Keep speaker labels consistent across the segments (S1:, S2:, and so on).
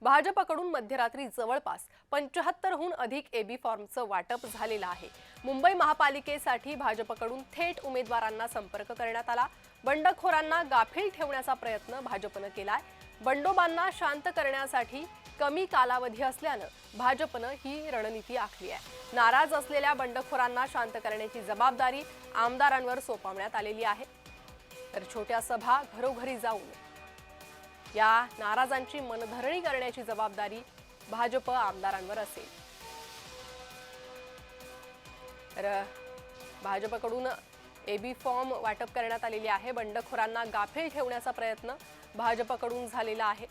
S1: भाजपकडून मध्यरात्री जवळपास 75हून अधिक एबी फॉर्मचं वाटप झालेलं आहे। मुंबई महापालिकेसाठी भाजपकडून थेट उमेदवारांना संपर्क करण्यात आला। बंडखोरांना गाफील ठेवण्याचा प्रयत्न भाजपने केलाय। बंडोबांना शांत करण्यासाठी कमी कालावधी असल्यानं भाजपने ही रणनीती आखली आहे। नाराज असलेल्या बंडखोरांना शांत करण्याची जबाबदारी आमदारांवर सोपवण्यात आलेली आहे। तर छोट्या सभा घरोघरी जाऊन या नाराजांची मनधरणी करण्याची जबाबदारी भाजप आमदारांवर असेल। तर भाजपकडून एबी फॉर्म वाटप करण्यात आलेली आहे। बंडखोरांना गाफील ठेवण्याचा प्रयत्न भाजपकडून झालेला आहे।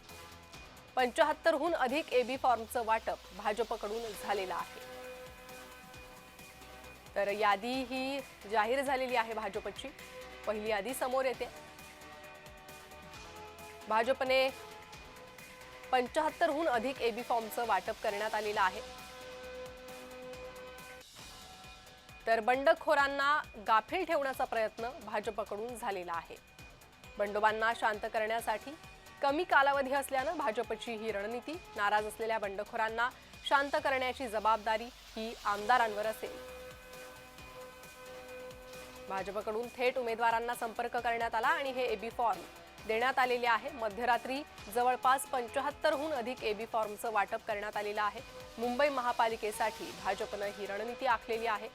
S1: 75हून अधिक एबी फॉर्मचं वाटप भाजपकडून झालेलं आहे। तर यादी ही जाहीर झालेली आहे। भाजपची पहिली यादी समोर येते। भाजपने 75हून अधिक एबी फॉर्मचं वाटप करण्यात आलेलं आहे। तर बंडखोरांना गाफील ठेवण्याचा प्रयत्न भाजपकडून झालेला आहे। बंडोबांना शांत करण्यासाठी कमी कालावधी असल्यानं भाजपची ही रणनीती। नाराज असलेल्या बंडखोरांना शांत करण्याची जबाबदारी ही आमदारांवर असेल। भाजपकडून थेट उमेदवारांना संपर्क करण्यात आला आणि हे एबी फॉर्म देण्यात आलेले आहे। मध्यरात्री जवळपास 75हून अधिक एबी फॉर्मचं वाटप करण्यात आलेलं आहे। मुंबई महापालिकेसाठी भाजपने ही रणनीती आखलेली आहे।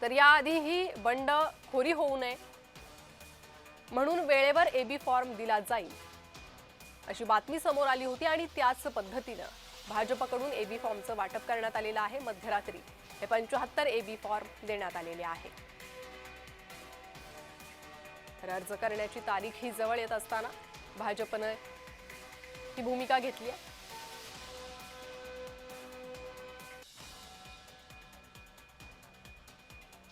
S1: तर याआधीही बंडखोरी होऊ नये म्हणून वेळेवर एबी फॉर्म दिला जाईल अशी बातमी समोर आली होती आणि त्याच पद्धतीने भाजपकडून एबी फॉर्मचं वाटप करण्यात आलेलं आहे। मध्यरात्री हे 75 एबी फॉर्म देण्यात आलेले आहे। तर अर्ज करण्याची तारीख ही जवळ येत असताना भाजपने ही भूमिका घेतली आहे।